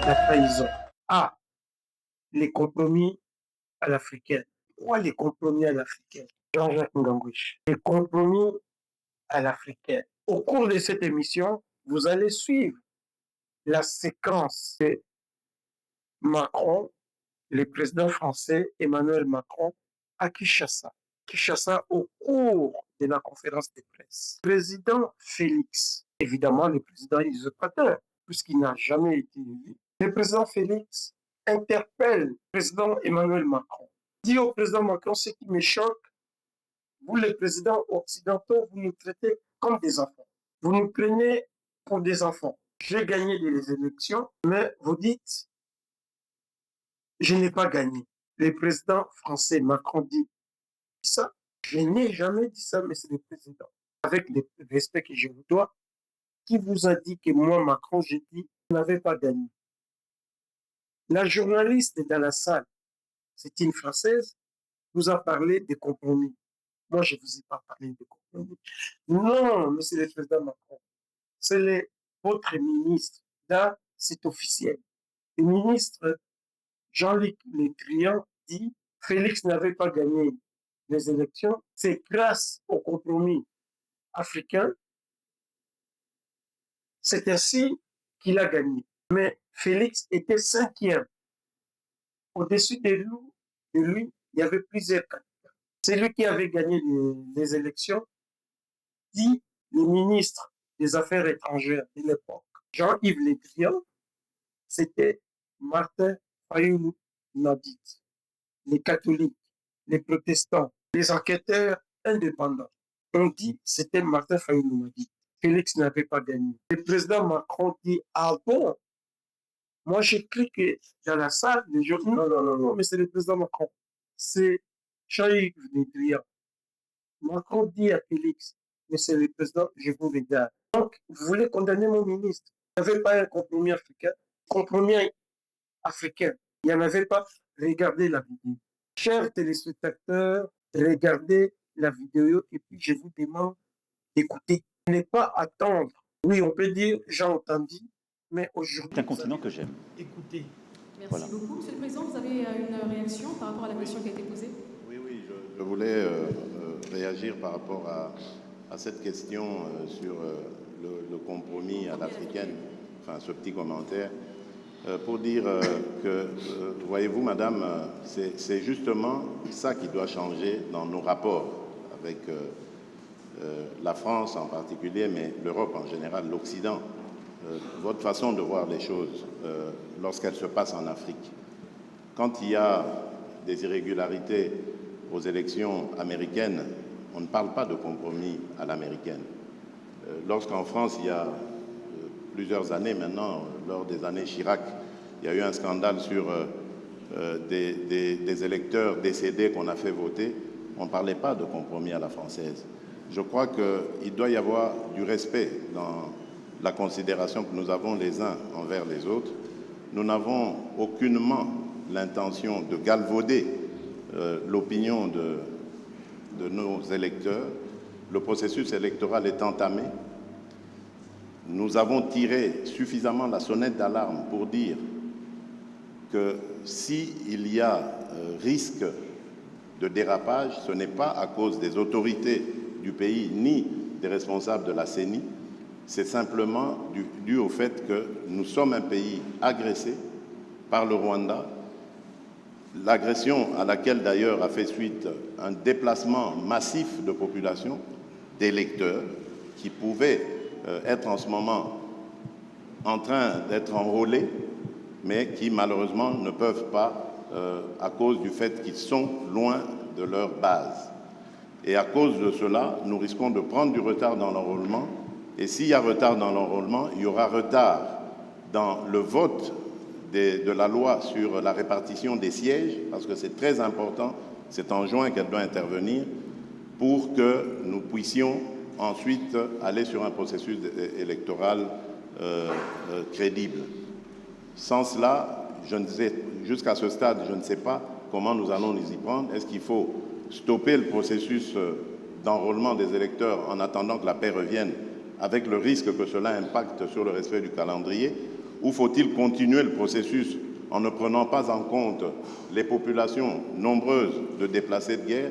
la trahison. A, les compromis à l'africaine. Pourquoi les compromis à l'africaine? Jean-Jacques Ngangouche. Les compromis à l'africaine. Au cours de cette émission, vous allez suivre la séquence de Macron, le président français Emmanuel Macron, à Kinshasa. Kinshasa au cours de la conférence de presse. Président Félix, évidemment le président usurpateur, puisqu'il n'a jamais été élu. Le président Félix interpelle le président Emmanuel Macron. Dit au président Macron, ce qui me choque, vous les présidents occidentaux, vous nous traitez comme des enfants. Vous nous prenez pour des enfants. J'ai gagné les élections, mais vous dites, je n'ai pas gagné. Le président français Macron dit ça. Je n'ai jamais dit ça, monsieur le président. Avec le respect que je vous dois, qui vous a dit que moi, Macron, j'ai dit, vous n'avez pas gagné. La journaliste dans la salle, c'est une Française, vous a parlé de compromis. Moi, je ne vous ai pas parlé de compromis. Non, monsieur le président Macron, c'est votre ministre. Là, c'est officiel. Le ministre Jean-Luc Le Drian dit Félix n'avait pas gagné les élections. C'est grâce au compromis africain. C'est ainsi qu'il a gagné. Mais Félix était cinquième. Au-dessus de lui, il y avait plusieurs candidats. C'est lui qui avait gagné les élections, dit le ministre des Affaires étrangères de l'époque. Jean-Yves Le Drian, c'était Martin Fayulu Nadit. Les catholiques, les protestants, les enquêteurs indépendants ont dit c'était Martin Fayulu Nadit. Félix n'avait pas gagné. Le président Macron dit ah bon? Moi j'ai cru que dans la salle, les gens non, mais c'est le président Macron. C'est Jean-Yves Le Drian. Macron dit à Félix, mais c'est le président, je vous regarde. Donc, vous voulez condamner mon ministre. Il n'y avait pas un compromis africain. Compromis africain. Il n'y en avait pas. Regardez la vidéo. Chers téléspectateurs, regardez la vidéo et puis je vous demande d'écouter. Ne pas attendre. Oui, on peut dire j'ai entendu, mais aujourd'hui. C'est un continent que j'aime. Écoutez. Merci Voilà. beaucoup. Monsieur le Président, vous avez une réaction par rapport à la question qui a été posée? Oui, je voulais réagir par rapport à cette question sur le compromis à l'africaine, enfin ce petit commentaire, pour dire que, voyez-vous, madame, c'est justement ça qui doit changer dans nos rapports avec la France en particulier, mais l'Europe en général, l'Occident. Votre façon de voir les choses lorsqu'elles se passent en Afrique. Quand il y a des irrégularités aux élections américaines, on ne parle pas de compromis à l'américaine. Lorsqu'en France, il y a plusieurs années maintenant, lors des années Chirac, il y a eu un scandale sur des électeurs décédés qu'on a fait voter, on ne parlait pas de compromis à la française. Je crois qu'il doit y avoir du respect dans la considération que nous avons les uns envers les autres. Nous n'avons aucunement l'intention de galvauder l'opinion de nos électeurs. Le processus électoral est entamé. Nous avons tiré suffisamment la sonnette d'alarme pour dire que s'il y a risque de dérapage, ce n'est pas à cause des autorités du pays ni des responsables de la CENI, c'est simplement dû au fait que nous sommes un pays agressé par le Rwanda, l'agression à laquelle d'ailleurs a fait suite un déplacement massif de population, d'électeurs, qui pouvaient être en ce moment en train d'être enrôlés, mais qui malheureusement ne peuvent pas à cause du fait qu'ils sont loin de leur base. Et à cause de cela, nous risquons de prendre du retard dans l'enrôlement. Et s'il y a retard dans l'enrôlement, il y aura retard dans le vote de la loi sur la répartition des sièges, parce que c'est très important, c'est en juin qu'elle doit intervenir, pour que nous puissions ensuite aller sur un processus électoral crédible. Sans cela, jusqu'à ce stade, je ne sais pas comment nous allons nous y prendre. Est-ce qu'il faut stopper le processus d'enrôlement des électeurs en attendant que la paix revienne, avec le risque que cela impacte sur le respect du calendrier, ou faut-il continuer le processus en ne prenant pas en compte les populations nombreuses de déplacés de guerre?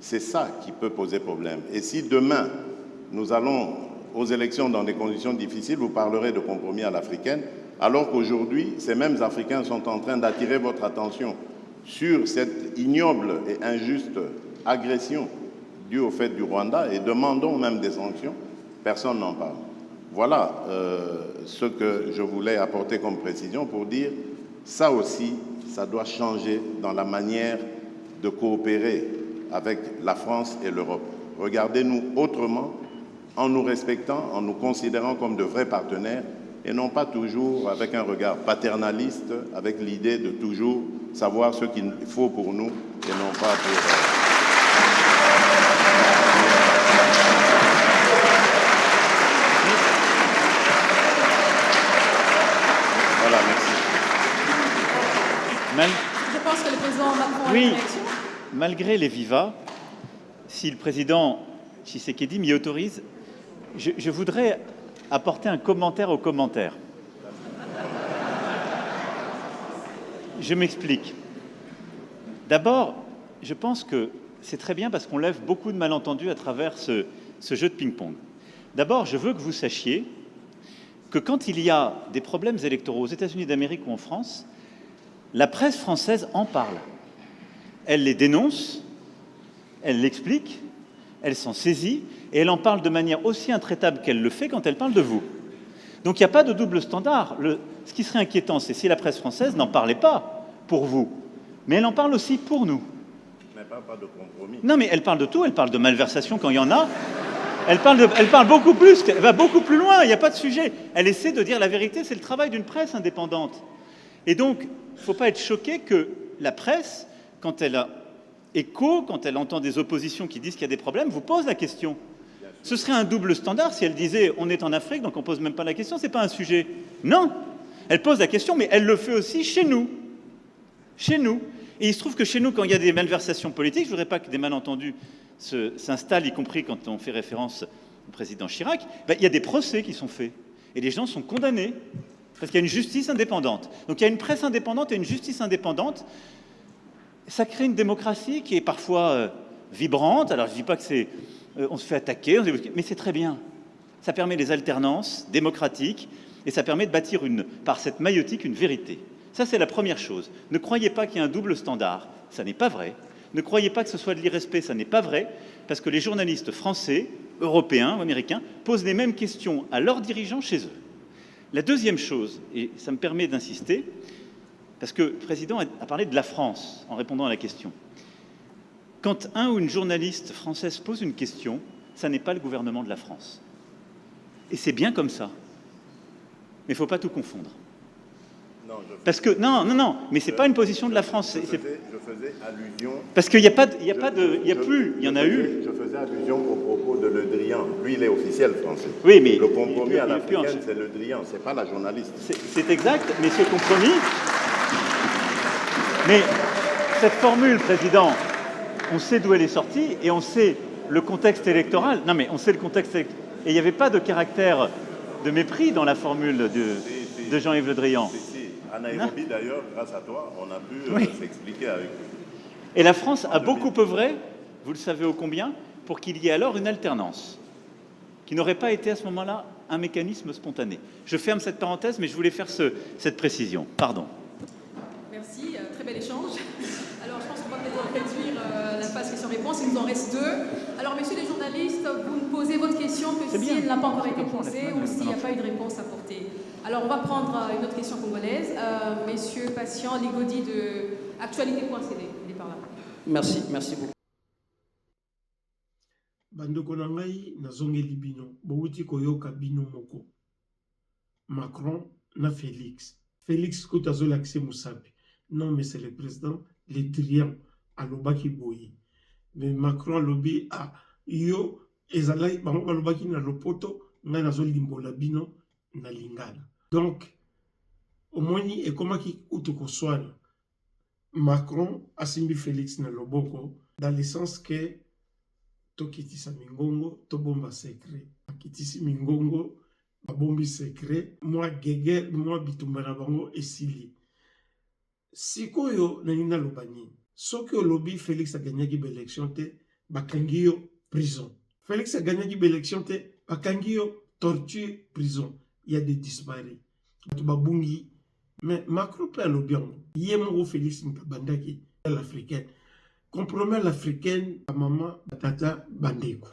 C'est ça qui peut poser problème. Et si demain, nous allons aux élections dans des conditions difficiles, vous parlerez de compromis à l'africaine, alors qu'aujourd'hui, ces mêmes Africains sont en train d'attirer votre attention sur cette ignoble et injuste agression due au fait du Rwanda et demandons même des sanctions, personne n'en parle. Voilà ce que je voulais apporter comme précision pour dire, ça aussi, ça doit changer dans la manière de coopérer avec la France et l'Europe. Regardez-nous autrement, en nous respectant, en nous considérant comme de vrais partenaires, et non pas toujours avec un regard paternaliste, avec l'idée de toujours savoir ce qu'il faut pour nous, et non pas pour... Voilà, merci. Je pense que le président Macron a Oui, une réaction. malgré les vivas, si le président Tshisekedi m'y autorise, je voudrais apporter un commentaire au commentaire. Je m'explique. D'abord, je pense que c'est très bien parce qu'on lève beaucoup de malentendus à travers ce jeu de ping-pong. D'abord, je veux que vous sachiez que quand il y a des problèmes électoraux aux États-Unis d'Amérique ou en France, la presse française en parle. Elle les dénonce, elle l'explique, elle s'en saisit et elle en parle de manière aussi intraitable qu'elle le fait quand elle parle de vous. Donc il n'y a pas de double standard. Ce qui serait inquiétant, c'est si la presse française n'en parlait pas pour vous, mais elle en parle aussi pour nous. Mais pas de compromis. Non, mais elle parle de tout, elle parle de malversation quand il y en a. Elle parle beaucoup plus, elle va beaucoup plus loin, il n'y a pas de sujet. Elle essaie de dire la vérité, c'est le travail d'une presse indépendante. Et donc, il ne faut pas être choqué que la presse, quand elle a écho, quand elle entend des oppositions qui disent qu'il y a des problèmes, vous pose la question. Ce serait un double standard si elle disait « on est en Afrique, donc on ne pose même pas la question, ce n'est pas un sujet ». Non, elle pose la question, mais elle le fait aussi chez nous. Chez nous. Et il se trouve que chez nous, quand il y a des malversations politiques, je ne voudrais pas que des malentendus s'installent, y compris quand on fait référence au président Chirac, il y a des procès qui sont faits. Et les gens sont condamnés, parce qu'il y a une justice indépendante. Donc il y a une presse indépendante et une justice indépendante. Ça crée une démocratie qui est parfois vibrante. Alors je ne dis pas que c'est... on se fait attaquer, mais c'est très bien. Ça permet les alternances démocratiques et ça permet de bâtir par cette maïotique une vérité. Ça, c'est la première chose. Ne croyez pas qu'il y a un double standard. Ça n'est pas vrai. Ne croyez pas que ce soit de l'irrespect. Ça n'est pas vrai. Parce que les journalistes français, européens ou américains posent les mêmes questions à leurs dirigeants chez eux. La deuxième chose, et ça me permet d'insister, parce que le président a parlé de la France en répondant à la question. Quand un ou une journaliste française pose une question, ça n'est pas le gouvernement de la France. Et c'est bien comme ça. Mais il ne faut pas tout confondre. Non, parce que, non, mais ce n'est pas une position de la France. Je faisais allusion... Parce qu'il n'y a pas de... Il y en a eu... Je faisais allusion au propos de Le Drian. Lui, il est officiel français. Oui, mais... Le compromis à l'africaine, c'est Le Drian, ce n'est pas la journaliste. C'est exact, mais ce compromis... Mais cette formule, Président, on sait d'où elle est sortie et on sait le contexte électoral. Non, mais on sait le contexte électoral. Et il n'y avait pas de caractère de mépris dans la formule de Jean-Yves Le Drian. À Nairobi, d'ailleurs, grâce à toi, on a pu s'expliquer avec lui. Et la France a beaucoup œuvré, vous le savez ô combien, pour qu'il y ait alors une alternance, qui n'aurait pas été à ce moment-là un mécanisme spontané. Je ferme cette parenthèse, mais je voulais faire cette précision. Pardon. Merci, très bel échange. Alors, je pense qu'on va peut-être réduire la phase questions-réponses. Il nous en reste 2. Alors, messieurs les journalistes, vous me posez votre question que si elle n'a pas encore été posée ou s'il n'y a pas eu de réponse apportée. Alors, on va prendre une autre question congolaise. Messieurs Patient Ligodi de Actualité.cd. Il est par là. Merci beaucoup. Bandeko na ngai nazongeli bino bouti koyoka bino moko Macron na Félix kuta zolakise musapi non mais c'est le président Le Drian alobaki boyi mais Macron alobi yo ezalai bango balobaki na lopoto ngai nazolimbola bino na lingala donc omoni ekomaki utu koswana Macron asimbi Félix na loboko dans le sens que tokitisa mingongo tobomba secret akitisi mingongo bombi secret moi gege moi bitumba na bango esili sikoyo na nina lobani soki olobi Félix aganyaki ba élection te bakangi yo prison Félix aganyaki ba élection te bakangi yo torture prison il y a des disparus bato babungi mais Macron pe alobi yango ye moko Félix mtabandaki l'africaine compromet l'africaine maman batata bandeko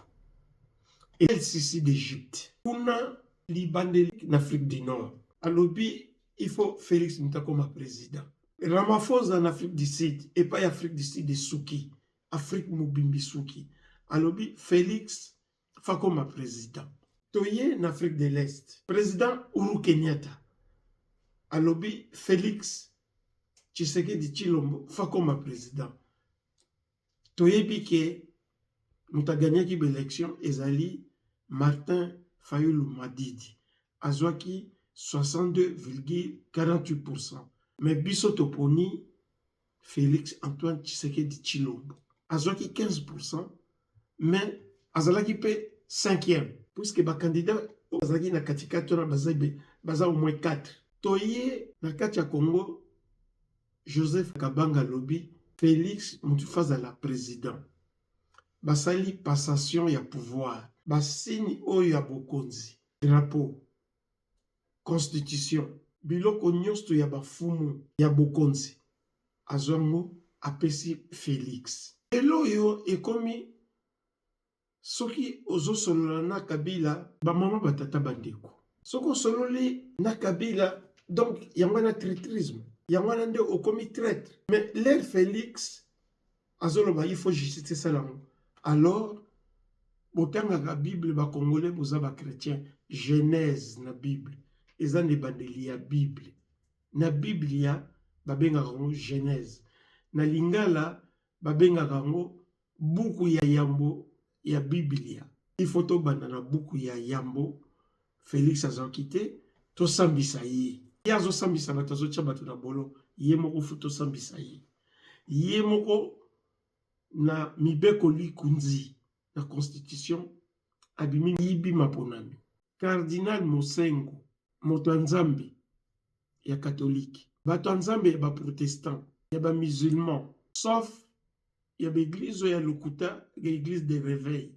et Sisi d'Égypte kuna libandeli en Afrique du Nord alobi il faut Félix Moutakoma président Ramaphosa en Afrique du Sud et pas Afrique du Sud de Souki Afrique Mobimbi Souki alobi Félix Fakoma président toye en Afrique de l'Est président Uhuru Kenyatta alobi Félix Tshisekedi Tshilombo Fakoma président toyebi ke mutaganyaki l'élection ezali Martin Fayulu Madidi azwaki 62,48%. Mais biso toponi Félix Antoine Tshisekedi Tshilombo azwaki 15%, mais azalaki pe 5e puisque ba candidat azalaki na katikati na baza au moins 4. Toye na kati ya Congo Joseph Kabanga lobi Félix Moutufaza la président basali passation ya pouvoir basini oyo ya bokonzi drapeau constitution biloko nyonso ya bafumu ya bokonzi azwango apesi Félix eloyo ekomi soki ozosolola na Kabila bamama batata bandeko soki osololi na Kabila donc yango na traîtrisme yango nde okomi traître mais l'air Félix azoloba il faut justice salango alors botanga la Bible ba congolais boza ba chrétien Genèse na Bible eza ne bandeli ya Bible na Biblia babenga ngo Genèse na lingala babenga ngo buku ya yambo ya Biblia il faut to banda na buku ya yambo Félix azokite to sambisa ye yazo sambisa batazo tcha batu na bolo ye moko futo sambisa ye moko na mibeko likunzi la constitution abimi yibi maponami cardinal Mosengo moto nzambe ya catholique bato nzambe ba protestant ya ba musulman sauf ya ba église ya lokuta ya église de réveil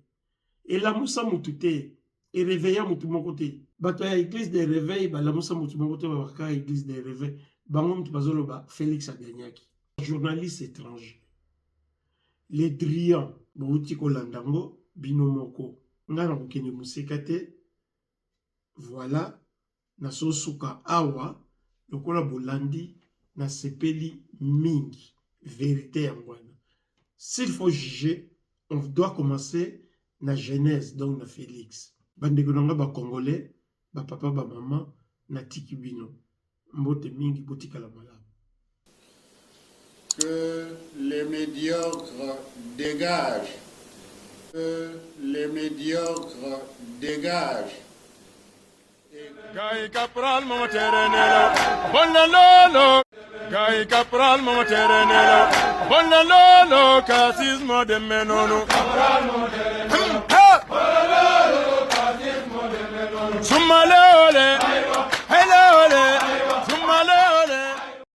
et la musa mutute et réveilla mutu moko te bato ya église de réveil ba la musa mutu moko te ba ka église de réveil bango mutu bazoloba Félix aganyaki journaliste étranger les Drian bouti kolandango binomoko ngana kokene musika te voilà na sosuka awa lokola bolandi na sepeli mingi vérité yangwana s'il faut juger on doit commencer na Genèse donc na Félix bandeko nanga ba congolais ba papa ba maman na tiki bino mbote mingi botikala malamu. Que les médiocres dégagent. Que les médiocres dégagent. Gai Capral Monterenelo, Bonalolo, Gai Capral Monterenelo, Bonalolo, Casismo de Menono, Capral Monterenelo, Bonalolo, Casismo de Menono, Sumaleole.